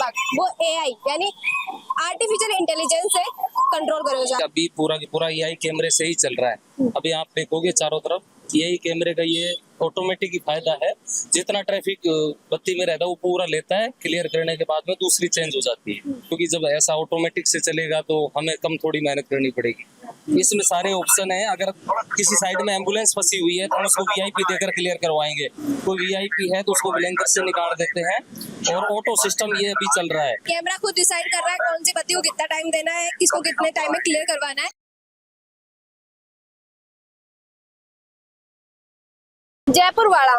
रामबाग वो एआई यानी artificial intelligence से कंट्रोल करेगा जा। अभी पूरा की पूरा एआई कैमरे से ही चल रहा है। अभी आप देखोगे चारों तरफ एआई कैमरे का ये ऑटोमेटिक ही फायदा है। जितना ट्रैफिक बत्ती में रहता है वो पूरा लेता है, क्लियर करने के बाद में दूसरी चेंज हो जाती है। क्योंकि जब ऐसा ऑटोमेटिक से चलेगा तो हमें कम थोड़ी मेहनत करनी पड़ेगी। इसमें सारे ऑप्शन है। अगर किसी साइड में एम्बुलेंस फंसी हुई है तो हम उसको वीआईपी देकर क्लियर करवाएंगे। कोई वीआईपी है तो उसको ब्लैंकर से निकाल देते हैं। और ऑटो सिस्टम ये अभी चल रहा है। कैमरा खुद डिसाइड कर रहा है कौन सी बत्ती को कितना टाइम देना है, किसको कितने टाइम में क्लियर करवाना है। जयपुर वाला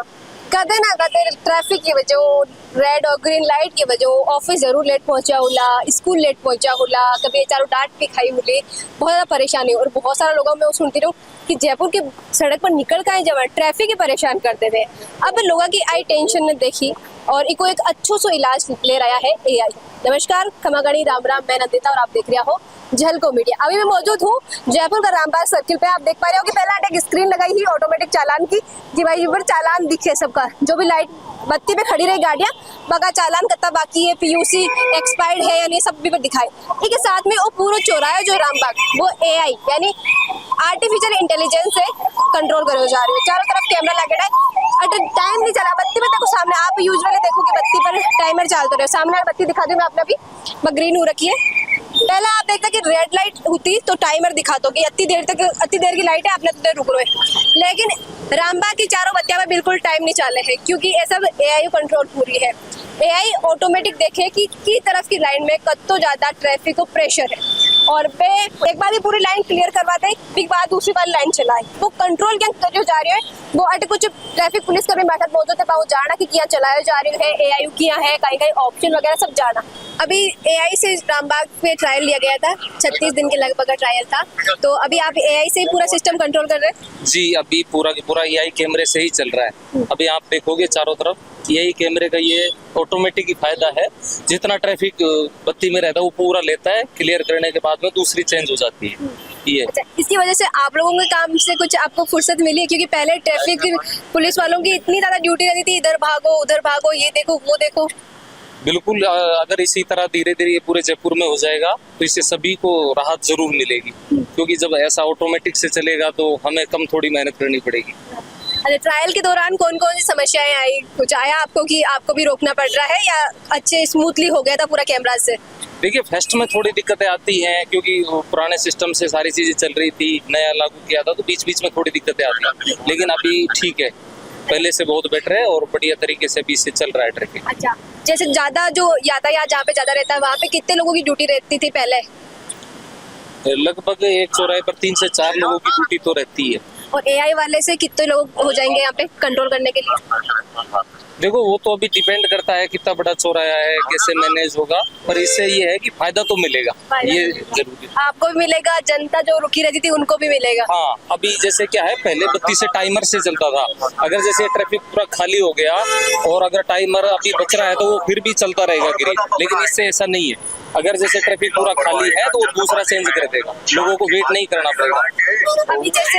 कदे ना कदे ट्रैफिक की वजह रेड और ग्रीन लाइट की वजह ऑफिस जरूर लेट पहुंचा होला, स्कूल लेट पहुंचा होला, कभी चारों डांट भी खाई हुई, बहुत ज्यादा परेशानी। और बहुत सारे लोगों में सुनती रहूँ कि जयपुर के सड़क पर निकल कर जब ट्रैफिक ही परेशान करते थे। अब लोगों की आई टेंशन ने देखी और इको एक अच्छो सो इलाज ले रहा है एआई। नमस्कार, खमागणी राम राम, मैं नंदिता और आप देख रहे हो झलको मीडिया। अभी मैं मौजूद हूँ जयपुर का रामबाग सर्किल पे। आप देख पा रहे हो कि पहले एक स्क्रीन लगाई ही ऑटोमेटिक चालान की, कि भाई ऊपर चालान दिखे सबका, जो भी लाइट बत्ती पे खड़ी रही गाड़ियां बगा चालान कितना बाकी है, पीयूसी एक्सपायर्ड है यानी सब भी दिखाए। ठीक है, साथ में वो पूरा चौराहा जो रामबाग वो एआई यानी आर्टिफिशियल इंटेलिजेंस से कंट्रोल करे जा रही है। चारों तरफ कैमरा लगे है। टाइम नहीं चला बत्ती पे, देखो सामने आप यूजुअली देखो कि बत्ती पर टाइमर चलते रहे। सामने बत्ती दिखा दूं मैं आपने अभी ग्रीन हो रखी है। पहला आप देखते कि रेड लाइट होती तो टाइमर दिखा दो कि इतनी देर की लाइट है, आपने तो देर रुक रहे। लेकिन रामबाग की चारों बत्तियां में बिल्कुल टाइम नहीं चाले है, क्योंकि ये सब एआई कंट्रोल पूरी है। एआई ऑटोमेटिक देखे कि की तरफ की लाइन में कत्तो ज्यादा ट्रैफिक को प्रेशर है और वे एक बार भी पूरी लाइन क्लियर करवाते एक बार दूसरी वाली लाइन चलाए। वो कंट्रोल क्या जो जा रही है वो अट कुछ ट्रैफिक पुलिस का भी बैठक मौजूद है, वो जाना कि क्या चलाया जा रही है, एआई किया है, कहीं कहीं ऑप्शन वगैरह सब जाना। अभी एआई से रामबाग पे ट्रायल लिया गया था, 36 दिन के लगभग का ट्रायल था। तो अभी आप एआई से पूरा सिस्टम कंट्रोल कर रहे हैं? जी, अभी पूरा एआई कैमरे से ही चल रहा है। अभी आप देखोगे चारों तरफ एआई कैमरे का ये ऑटोमेटिक ही फायदा है। जितना ट्रैफिक बत्ती में रहता है वो पूरा लेता है, क्लियर करने के बाद में दूसरी चेंज हो जाती है ये। अच्छा, इसकी वजह से आप लोगों के काम से कुछ आपको फुर्सत मिली है? क्योंकि पहले ट्रैफिक पुलिस वालों की इतनी ज्यादा ड्यूटी रहती थी, इधर भागो उधर भागो, ये देखो वो देखो। बिल्कुल, अगर इसी तरह धीरे धीरे ये पूरे जयपुर में हो जाएगा तो इससे सभी को राहत जरूर मिलेगी। क्योंकि जब ऐसा ऑटोमेटिक से चलेगा तो हमें कम थोड़ी मेहनत करनी पड़ेगी। अरे, ट्रायल के दौरान कौन कौन सी समस्याएं आई? कुछ आया आपको कि आपको भी रोकना पड़ रहा है, या अच्छे स्मूथली हो गया था पूरा कैमरा से? देखिए, फर्स्ट में थोड़ी दिक्कतें आती हैं क्योंकि पुराने सिस्टम से सारी चीजें चल रही थी, नया लागू किया था तो बीच बीच में थोड़ी दिक्कतें आती हैं। लेकिन अभी ठीक है, पहले से बहुत बेटर है और बढ़िया तरीके से अभी से चल रहा है ट्रैफिक। अच्छा, जैसे ज्यादा जो यातायात जहाँ पे ज्यादा रहता है वहाँ पे कितने लोगों की ड्यूटी रहती थी पहले? लगभग एक चौराहे पर 3 से 4 लोगों की ड्यूटी तो रहती है। और एआई वाले से कितने लोग हो जाएंगे यहाँ पे कंट्रोल करने के लिए? देखो, वो तो अभी डिपेंड करता है कितना बड़ा चौराहा है, कैसे मैनेज होगा, पर इससे ये है कि फायदा तो मिलेगा, ये जरूरी। आपको भी मिलेगा, जनता जो रुकी रहती थी उनको भी मिलेगा। हाँ, अभी जैसे क्या है, पहले बत्ती से टाइमर से चलता था। अगर जैसे ट्रैफिक पूरा खाली हो गया और अगर टाइमर अभी बच रहा है तो वो फिर भी चलता रहेगा ग्रीन। लेकिन इससे ऐसा नहीं है, अगर जैसे ट्रैफिक पूरा खाली है तो वो दूसरा चेंज कर देगा, लोगों को वेट नहीं करना पड़ेगा। अभी जैसे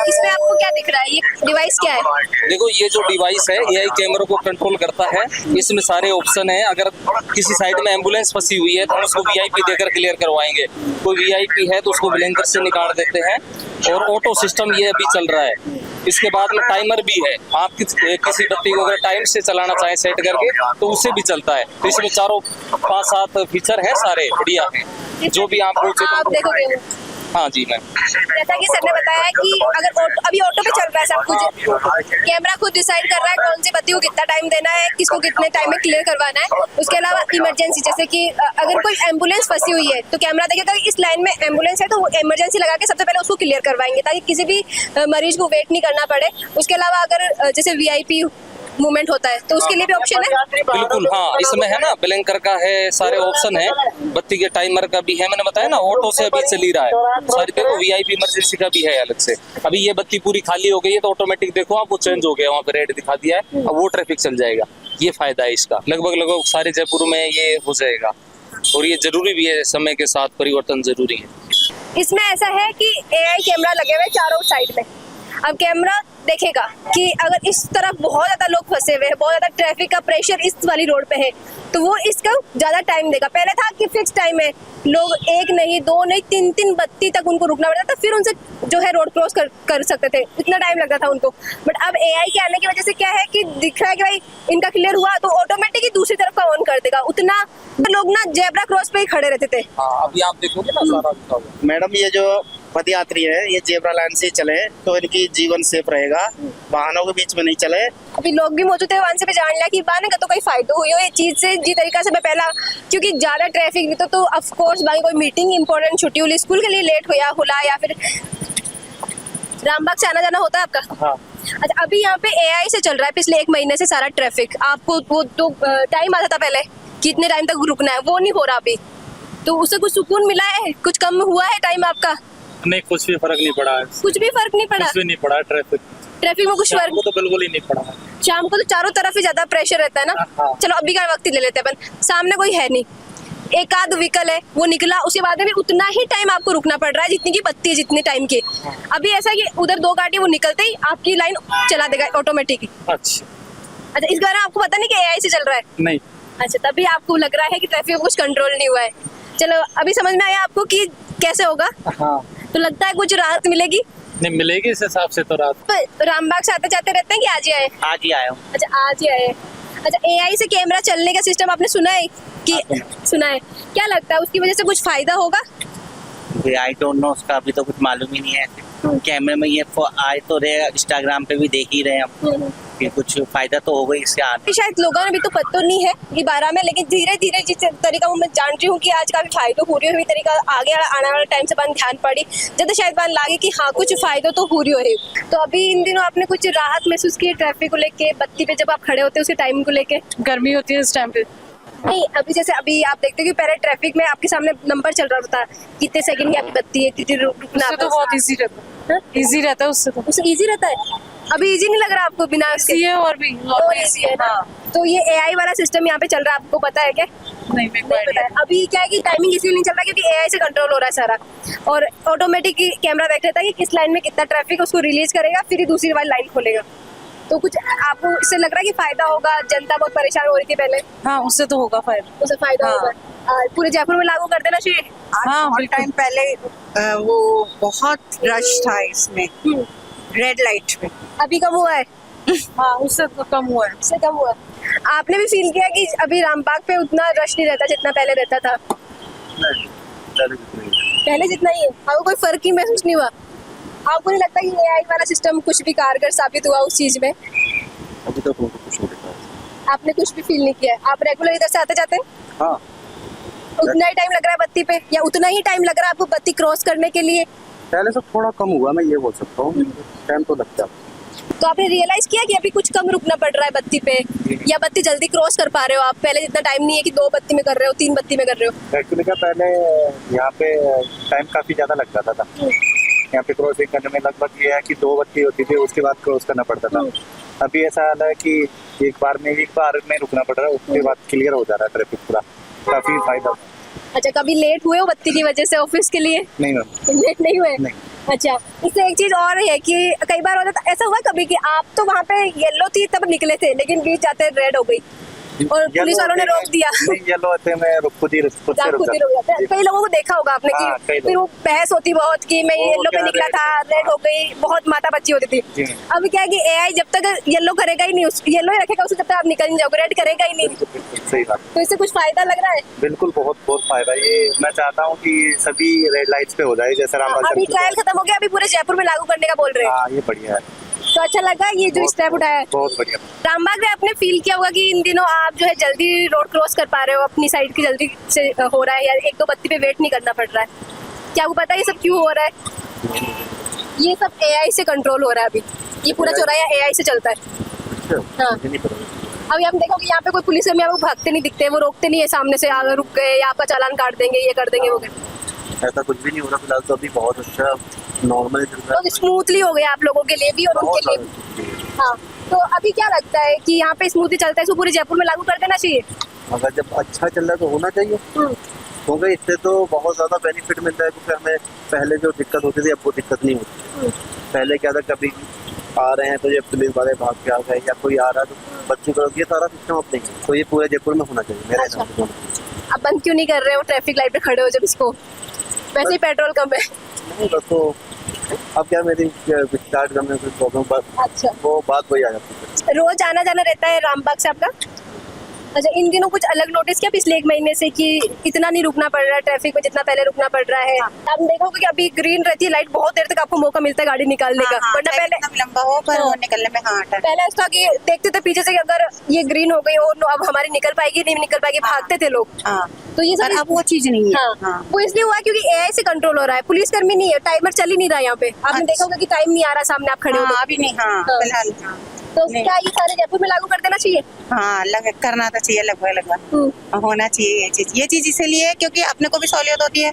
इसमें आपको क्या दिख रहा है, ये डिवाइस क्या है? देखो, ये जो डिवाइस है एआई कैमरे को कंट्रोल करता है। इसमें सारे ऑप्शन है। अगर किसी साइड में एम्बुलेंस फंसी हुई है तो हम उसको वीआईपी देकर क्लियर करवाएंगे। कोई वीआईपी है तो उसको ब्लैंकर से निकाल देते हैं। और ऑटो सिस्टम ये अभी चल रहा है। इसके बाद में टाइमर भी है। आप किसी बत्ती को अगर टाइम से चलाना चाहें सेट करके तो उससे भी चलता है। तो इसमें चारों 5-7 फीचर है, सारे बढ़िया है। जो भी आप देखोगे। हाँ जी मैम, जैसा कि सर ने बताया कि अगर अभी ऑटो पे चल रहा है सब कुछ, कैमरा खुद डिसाइड कर रहा है कौन सी बत्ती को कितना टाइम देना है, किसको कितने टाइम में क्लियर करवाना है। उसके अलावा इमरजेंसी, जैसे कि अगर कोई एम्बुलेंस फंसी हुई है तो कैमरा देखेगा कि इस लाइन में एम्बुलेंस है तो वो इमरजेंसी लगा के सबसे पहले उसको क्लियर करवाएंगे, ताकि किसी भी मरीज को वेट नहीं करना पड़े। उसके अलावा अगर जैसे वीआईपी मूवमेंट होता है तो उसके लिए भी ऑप्शन है। बिल्कुल, हाँ, इसमें है ना, ब्लैंकर का है, सारे ऑप्शन है, बत्ती के टाइमर का भी है। मैंने बताया ना, ऑटो से अभी चल ही रहा है सारी। देखो, वीआईपी इमरजेंसी का भी है अलग से। अभी ये बत्ती पूरी खाली हो गई है तो ऑटोमेटिक देखो आप वो चेंज हो गया, वहाँ पे रेड दिखा दिया है, अब वो ट्रैफिक चल जाएगा। ये फायदा है इसका। लगभग सारे जयपुर में ये हो जाएगा और ये जरूरी भी है, समय के साथ परिवर्तन जरूरी है। इसमें ऐसा है कि एआई कैमरा लगे हुए चारों साइड में। अब कैमरा देखेगा कि अगर इस तरफ बहुत ज्यादा लोग फंसे हुए हैं, बहुत ज्यादा ट्रैफिक का प्रेशर इस वाली रोड पे है, तो वो इसका ज्यादा टाइम देगा। पहले था कि फिक्स टाइम है, लोग एक नहीं, दो नहीं, तीन तीन बत्ती तक उनको रुकना पड़ता था, फिर उनसे जो है रोड क्रॉस कर सकते थे, इतना टाइम लगता था उनको। बट अब एआई के आने की वजह से क्या है कि दिख रहा है कि भाई इनका क्लियर हुआ तो ऑटोमेटिक ही दूसरी तरफ का ऑन कर देगा। उतना लोग ना जेब्रा क्रॉस पे ही खड़े रहते थे। हाँ, अभी आप देखोगे ना सारा लिखा हुआ। मैडम ये जो पदयात्री है ये जेब्रा लाइन से चले तो इनकी जीवन सेफ रहेगा, वाहनों के बीच में नहीं चले। अभी लोग भी मौजूद है, वहां से भी जान लिया कि बाने का तो कोई फायदा हुई हो ये चीज से, जी तरीका से मैं पहला, क्योंकि ज्यादा ट्रैफिक भी तो ऑफ कोर्स भाई कोई मीटिंग इंपॉर्टेंट छुट्टी हुई, स्कूल के लिए लेट होया हुला या फिर रामबाग से आना जाना होता है आपका। हाँ। अच्छा, अभी यहाँ पे एआई से चल रहा है पिछले 1 महीने से सारा ट्रैफिक। आपको वो तो टाइम आता था पहले कितने टाइम तक रुकना है, वो नहीं हो रहा अभी, तो उससे कुछ सुकून मिला है, कुछ कम हुआ है टाइम आपका? नहीं, कुछ भी फर्क नहीं पड़ा है। कुछ भी फर्क नहीं पड़ा? कुछ भी नहीं पड़ा ट्रैफिक में कुछ शाम फर्क को तो बिल्कुल ही नहीं पड़ा है। शाम को तो चारों तरफ ही ज्यादा प्रेशर रहता है ना। हाँ। चलो अभी का वक्त ही ले लेते हैं अपन, सामने कोई है नहीं, एक आध व्हीकल है वो निकला, उसके बाद में भी उतना ही टाइम आपको रुकना पड़ रहा है जितनी की बत्ती है, जितने टाइम की। अभी ऐसा कि उधर 2 गाड़ी वो निकलते ही आपकी लाइन चला देगा ऑटोमेटिक। अच्छा, इस बार आपको पता नहीं कि एआई से चल रहा है? नहीं। अच्छा, तभी आपको लग रहा है कि ट्रैफिक में कुछ कंट्रोल नहीं हुआ है। चलो अभी समझ में आया आपको कि कैसे होगा। हाँ। तो लगता है कुछ राहत मिलेगी? नहीं मिलेगी इस हिसाब से तो रात। पर रामबाग से आते जाते रहते हैं कि आज ही आए? आज ही आया हूँ। अच्छा, आज ही आए। अच्छा, एआई से कैमरा चलने का सिस्टम आपने सुना है कि? सुना है। क्या लगता है उसकी वजह से कुछ फायदा होगा? आई डोंट नो, उसका अभी तो कुछ मालूम ही नहीं है। कैमरे में ये आए तो रहे, इंस्टाग्राम पे भी देख ही रहे हम कि कुछ फायदा तो होगा इससे आने। शायद लोगों ने भी तो पता नहीं है ये बारे में, लेकिन धीरे धीरे जिस तरीका मैं जान रही हूँ कि आज काफी फायदा हो रही है, तरीका आगे आने वाले टाइम से बात ध्यान पड़ी जब शायद बात लागे कि हाँ कुछ फायदा तो हो रही है। तो अभी इन दिनों आपने कुछ राहत महसूस की ट्रैफिक को लेके, बत्ती पे जब आप खड़े होते हैं उसके टाइम को लेके? गर्मी होती है इस टाइम पे। नहीं, अभी जैसे अभी आप देखते हो कि पहले ट्रैफिक में आपके सामने नंबर चल रहा होता है, कितने सेकंड की आपकी बत्ती है, कितनी रुकना उससे तो बहुत इजी रहता है, इजी रहता है उससे तो। उससे इजी रहता है। अभी इजी नहीं लग रहा आपको बिना उसके? इजी है और भी इजी है ना। तो ये एआई वाला सिस्टम यहाँ पे चल रहा है, आपको पता है क्या? नहीं पता है। अभी क्या है कि टाइमिंग इसलिए नहीं चल रहा क्योंकि एआई से कंट्रोल हो रहा है सारा, और ऑटोमेटिक कैमरा देख लेता है कि किस लाइन में कितना ट्रैफिक, उसको रिलीज करेगा, फिर ही दूसरी वाली लाइन खोलेगा। तो कुछ आपको इससे लग रहा है कि फायदा होगा? जनता बहुत परेशान हो रही थी पहले। हाँ, उससे तो होगा फायदा। उससे फायदा हाँ। होगा। पूरे जयपुर में लागू कर देना चाहिए। हाँ, बहुत टाइम पहले वो बहुत रश था इसमें, रेड लाइट में। अभी कम हुआ है? हाँ, उससे तो कम हुआ है। उससे कम हुआ है। आपने भी फील किया कि अभी रामबाग पे उतना रश नहीं रहता जितना पहले रहता था? पहले जितना ही है। आपको कोई फर्क ही महसूस नहीं हुआ? आपको नहीं लगता कि एआई वाला सिस्टम कुछ भी कारगर साबित हुआ उस चीज में? अभी तो कुछ हो रहा है। आपने कुछ भी फील नहीं किया है? आप रेगुलर इधर से आते जाते हैं? हाँ। उतना ही टाइम लग रहा है बत्ती पे, या उतना ही टाइम लग रहा है आपको बत्ती क्रॉस करने के लिए? पहले से थोड़ा कम हुआ, मैं ये बोल सकता हूँ, टाइम तो लगता है। तो आपने रियलाइज किया कि अभी कुछ कम रुकना पड़ रहा है बत्ती पे, या बत्ती जल्दी क्रॉस कर पा रहे हो आप? पहले जितना टाइम नहीं है कि 2 बत्ती में कर रहे हो, 3 बत्ती में कर रहे हो। एक्चुअली क्या पहले यहाँ पे टाइम काफी ज्यादा लग जाता था। यहाँ पे क्रॉसिंग करने में लगभग ये है कि 2 बत्ती होती थी, उसके बाद क्रॉस करना पड़ता था। अभी ऐसा हाल है कि एक बार में रुकना पड़ रहा है, उसके बाद क्लियर हो जा रहा है ट्रैफिक पूरा, काफी फायदा। अच्छा, कभी लेट हुए हो बत्ती की वजह से ऑफिस के लिए? नहीं मैम, लेट नहीं हुए? नहीं। अच्छा, इससे एक चीज और है कि कई बार होता था, ऐसा हुआ कभी कि आप तो वहाँ पे येलो थी तब निकले थे, लेकिन बीच जाते रेड हो गई और पुलिस वालों ने रोक दिया। येलो होते में खुद ही रुक जाते हैं। कई लोगों को देखा होगा आपने हाँ, कि फिर वो बहस होती बहुत कि मैं येलो पे निकला था, रेड हो गई, बहुत माथा बच्ची होती थी। अब क्या है कि एआई जब तक येलो करेगा ही नहीं, येलो ही रखेगा उसे, जब तक आप निकल नहीं जाओगे, रेड करेगा ही नहीं। सही बात। तो इससे कुछ फायदा लग रहा है? बिल्कुल, बहुत बहुत फायदा। ये मैं चाहता हूँ कि सभी रेड लाइट्स पे हो जाए जैसे रामबाग। अभी ट्रायल खत्म हो गया, अभी पूरे जयपुर में लागू करने का बोल रहे हैं। हाँ, ये बढ़िया है। तो अच्छा लगा ये जो स्टेप उठाया है? बहुत बढ़िया। रामबाग में आपने फील किया होगा कि इन दिनों आप जो है जल्दी रोड क्रॉस कर पा रहे हो, अपनी साइड की जल्दी से हो रहा है, या 1-2 बत्ती पे वेट नहीं करना पड़ रहा है? क्या आपको पता है ये सब क्यों हो रहा है? ये सब एआई से कंट्रोल हो रहा है। अभी ये पूरा चौराहा एआई से चलता है। हाँ, अभी हम देखो कि यहाँ पे कोई पुलिस कर्मी आपको भागते नहीं दिखते, वो रोकते नहीं है सामने से, आगे रुक गए या आपका चालान काट देंगे, ये कर देंगे, वो ऐसा कुछ भी नहीं हो रहा फिलहाल, तो अभी बहुत अच्छा नॉर्मल चल रहा है। तो स्मूथली हो गया आप लोगों के लिए भी और उनके लिए भी। हाँ, तो अभी क्या लगता है कि यहाँ पे स्मूथली चलता है, इसको पूरे जयपुर में लागू कर देना चाहिए? अगर जब अच्छा चल रहा है तो होना चाहिए, क्योंकि इससे तो बहुत ज्यादा बेनिफिट मिलता है। क्योंकि हमें पहले जो दिक्कत होती थी अब वो दिक्कत नहीं होती। पहले क्या था, कभी आ रहे हैं तो ये पुलिस वाले भाग के आ गए, या कोई आ रहा है तो बच्चों को, ये सारा सिस्टम अब नहीं है। तो ये पूरे जयपुर में होना चाहिए मेरे हिसाब से। आप बंद क्यों नहीं कर रहे हो ट्रैफिक लाइट पे खड़े हो जब इसको, वैसे ही पेट्रोल कम है। नहीं बस तो अब क्या मेरी स्टार्ट करने से प्रॉब्लम, बस अच्छा, वो बात वही आ जाती है। रोज आना जाना रहता है रामबाग से आपका? अच्छा, इन दिनों कुछ अलग नोटिस किया पिछले 1 महीने से कि इतना नहीं रुकना पड़ रहा है ट्रैफिक में जितना पहले रुकना पड़ रहा है? आप देखोगे कि अभी ग्रीन रहती है लाइट, बहुत देर तक आपको मौका मिलता है गाड़ी निकालने का, वरना पहले एकदम लंबा हो पर वो निकलने में हाँ टाइम। पहले ऐसा था कि देखते थे पीछे से कि अगर ये ग्रीन हो गई और अब हमारी निकल पाएगी नहीं निकल पाएगी, भागते थे लोग। हाँ तो ये पर सब अब वो चीज नहीं है। हाँ, हाँ वो इसलिए हुआ क्योंकि एआई से कंट्रोल हो रहा है, पुलिस कर्मी नहीं है, टाइमर चल ही नहीं रहा यहाँ पे। आपने देखा होगा कि टाइम नहीं आ रहा सामने, आप खड़े हो हाँ, अभी नहीं। हाँ हाँ। फिलहाल हाँ। तो नहीं। क्या ये सारे जयपुर में लागू कर देना चाहिए? हाँ करना तो चाहिए लगभग होना चाहिए ये चीज इसीलिए क्योंकि अपने को भी सहूलियत होती है,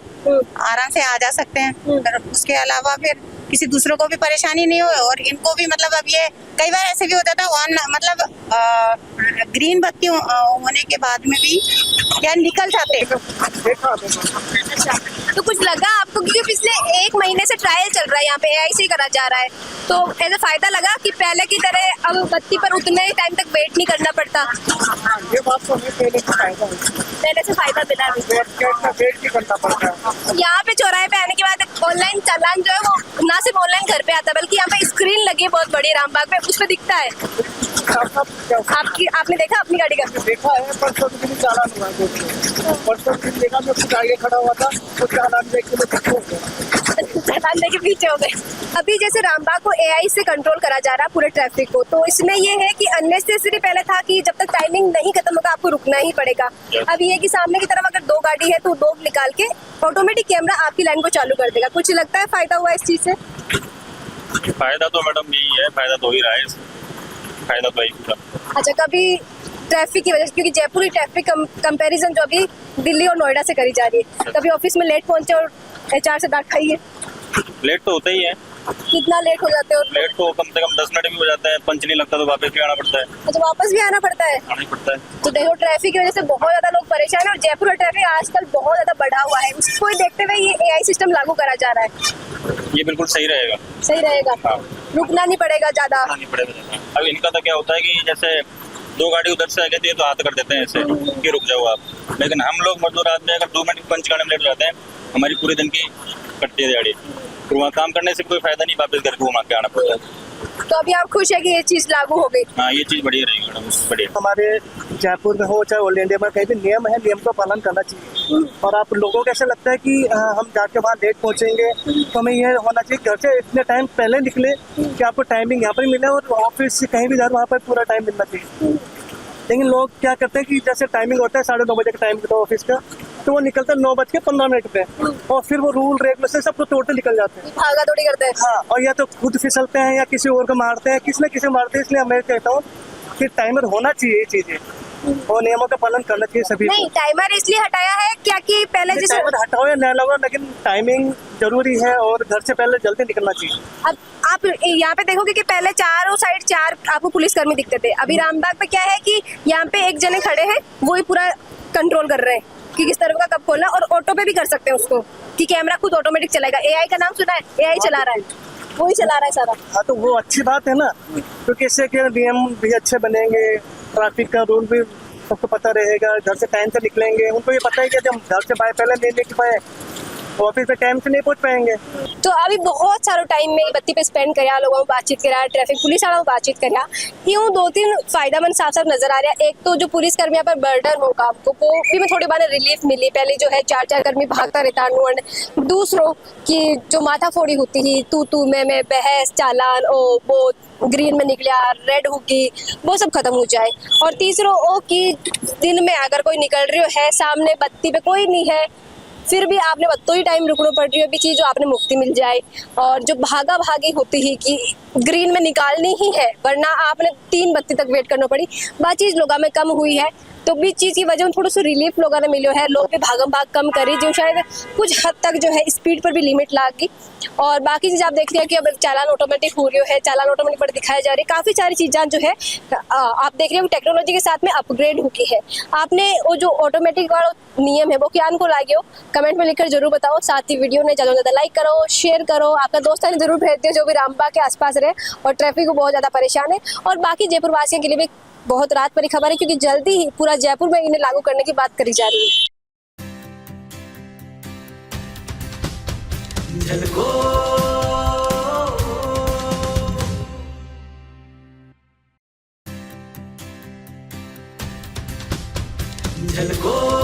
आराम से आ जा सकते हैं। पर उसके अलावा फिर किसी दूसरों को भी परेशानी नहीं हो और इनको भी, मतलब अब ये कई बार ऐसे भी होता था ऑन, मतलब ग्रीन बत्ती होने के बाद में भी क्या निकल जाते। तो कुछ लगा आपको, क्योंकि पिछले 1 महीने से ट्रायल चल रहा है यहाँ पे, एआई से ही करा जा रहा है, तो ऐसा फायदा लगा कि पहले की तरह अब बत्ती पर उतने ही टाइम तक वेट नहीं करना पड़ता? ये बात तो हमें पहले से फायदा है, पहले से फायदा मिला अभी। वेट नहीं करना पड़ता है। यहाँ पे चौराहे पे आने के बाद ऑनलाइन चालान जो है वो ना सिर्फ ऑनलाइन घर पे आता है बल्कि यहाँ पे स्क्रीन लगी है बहुत बड़ी रामबाग में, उस पे दिखता है। आपने देखा अपनी गाड़ी का? देखा है, परसों के दिन चालान हुआ है। परसों के दिन देखा, मैं खुद आगे खड़ा हुआ था तो चालान देख के चालान देके पीछे हो गए। अभी जैसे रामबाग को एआई से कंट्रोल करा जा रहा है पूरे ट्रैफिक को, तो इसमें ये है कि अननेसेसरी पहले था कि जब तक टाइमिंग नहीं खत्म होगा आपको रुकना ही पड़ेगा। अब ये है कि सामने की तरफ अगर 2 गाड़ी है तो 2 निकाल के ऑटोमेटिक कैमरा आपकी लाइन को चालू कर देगा। कुछ लगता है फायदा हुआ इस चीज से? फायदा तो मैडम यही है, फायदा तो ही रहा है, फायदा तो यही पूरा। अच्छा, कभी ट्रैफिक की वजह से, क्योंकि जयपुर की ट्रैफिक कंपैरिजन जो अभी दिल्ली और नोएडा से करी जा रही है, कभी ऑफिस में लेट पहुंचे और एचआर से डांट खाई है? लेट तो होता ही है। कितना लेट हो जाते हो? लेट तो कम से कम 10 मिनट भी हो जाता है, पंच नहीं लगता तो वापस भी आना पड़ता है। अच्छा, वापस भी आना पड़ता है? आना ही पड़ता है। तो देखो ट्रैफिक की वजह से बहुत ज्यादा लोग परेशान है और जयपुर का ट्रैफिक आजकल बहुत ज्यादा बढ़ा हुआ है, उसको देखते हुए ये एआई सिस्टम लागू करा जा रहा है। ये बिल्कुल सही रहेगा। सही रहेगा, हाँ। रुकना नहीं पड़ेगा ज्यादा। आना नहीं पड़ेगा ज़्यादा। अब इनका तो क्या होता है कि जैसे 2 गाड़ी उधर से आ गई तो हाथ कर देते हैं ऐसे कि रुक जाओ आप, लेकिन हम लोग मजदूर आदमी अगर 2 मिनट पंच करने में लेट हो जाते हैं, हमारी पूरे दिन की कटती है दिहाड़ी, फिर वहाँ काम करने से कोई फायदा नहीं, वापस घर को घुमा के आना पड़ता है। तो अभी आप खुश है कि ये चीज लागू हो गई? हाँ, ये चीज़ बढ़िया रहेगी मैडम, बढ़िया। हमारे जयपुर में हो चाहे ऑल इंडिया में कहीं भी नियम है, नियम का पालन करना चाहिए। और आप लोगों को ऐसा लगता है कि हम जाके वहाँ लेट पहुँचेंगे, तो हमें ये होना चाहिए घर से इतने टाइम पहले निकले कि आपको टाइमिंग यहाँ पर मिले और ऑफिस से कहीं भी जाए वहाँ पर पूरा टाइम मिलना चाहिए। लेकिन लोग क्या करते हैं कि जैसे टाइमिंग होता है 9:30 बजे का टाइम होता है ऑफिस का, तो वो निकलता है 9:15 पे और फिर वो रूल रेगुलेशन सब तो तोड़ते निकल जाते हैं, भागा दौड़ी करते हैं। हाँ, और या तो खुद फिसलते हैं या किसी और को मारते हैं, किसी न किसी मारते हैं। इसलिए मैं कहता हूँ कि टाइमर होना चाहिए ये चीजें, और नियमों का पालन करना चाहिए सभी नहीं, टाइमर इसलिए हटाया है क्या कि पहले जैसे टाइमर हटाओ या न लगाओ, लेकिन टाइमिंग जरूरी है और घर से पहले जल्दी निकलना चाहिए। अब आप यहाँ पे देखोगे कि पहले चारों साइड 4 आपको पुलिसकर्मी दिखते थे, अभी रामबाग पे क्या है कि यहाँ पे एक जने खड़े हैं, वो ही पूरा कंट्रोल कर रहे हैं कि किस तरह का कब खोलना, और ऑटो पे भी कर सकते हैं उसको कि कैमरा खुद ऑटोमेटिक चलेगा। एआई का नाम सुना है? एआई चला रहा है, वो ही चला रहा है सारा। हाँ, तो वो अच्छी बात है ना, क्योंकि इससे क्या नियम भी अच्छे बनेंगे, ट्रैफिक का रूल भी सबको पता रहेगा, घर से टाइम से निकलेंगे। उनको ये पता है कि जब घर से पहले नहीं निकल पाए ऑफिस पे टाइम से नहीं पहुंच पाएंगे। तो अभी बहुत सारा टाइम में बत्ती पे स्पेंड करा, लोगों में बातचीत करा, ट्रैफिक पुलिस वालों में बातचीत करा, यूँ 2-3 फायदामंद साफ साफ नजर आ रहा है। एक तो जो पुलिस कर्मियों पर बर्डन होगा आपको, वो भी में थोड़ी बार रिलीफ मिली। पहले जो है 4 कर्मी भागता रहता अनुअंड, दूसरों की जो माथा फोड़ी होती थी, तू मैं बहस चालान, ओ वो ग्रीन में निकला, रेड होगी, वो सब खत्म हो जाए। और तीसरों ओ कि दिन में अगर कोई निकल रही हो है, सामने बत्ती पे कोई नहीं है, फिर भी आपने बत्तों ही टाइम रुकना पड़ रही है, भी चीज़ जो आपने मुक्ति मिल जाए। और जो भागा भागी होती है कि ग्रीन में निकालनी ही है, वरना आपने 3 बत्ती तक वेट करना पड़ी, बात चीज़ लोगों में कम हुई है। तो बीच चीज़ की वजह थोड़ा सा रिलीफ लोगों ने मिलो है, लोग भी भागम भाग कम करी जो शायद कुछ हद तक जो है स्पीड पर भी लिमिट ला गई। और बाकी चीज़ आप देख लिया कि अब चालान ऑटोमेटिक हो रही है, चालान ऑटोमेटिक पर दिखाया जा रही है, काफ़ी सारी चीज़ें जो है आप देख रहे हो टेक्नोलॉजी के साथ में अपग्रेड हो गई है। आपने वो जो ऑटोमेटिक वाला नियम है वो क्या को लागे हो, कमेंट में लिखकर जरूर बताओ। साथ ही वीडियो ने ज़्यादा से ज़्यादा लाइक करो, शेयर करो, आपका दोस्तों ने जरूर भेज दियो जो भी रामबाग के आसपास रहे और ट्रैफिक को बहुत ज़्यादा परेशान है। और बाकी जयपुर वासियों के लिए भी बहुत रात पर खबर है क्योंकि जल्दी ही पूरा जयपुर में इन्हें लागू करने की बात करी जा रही है। झलको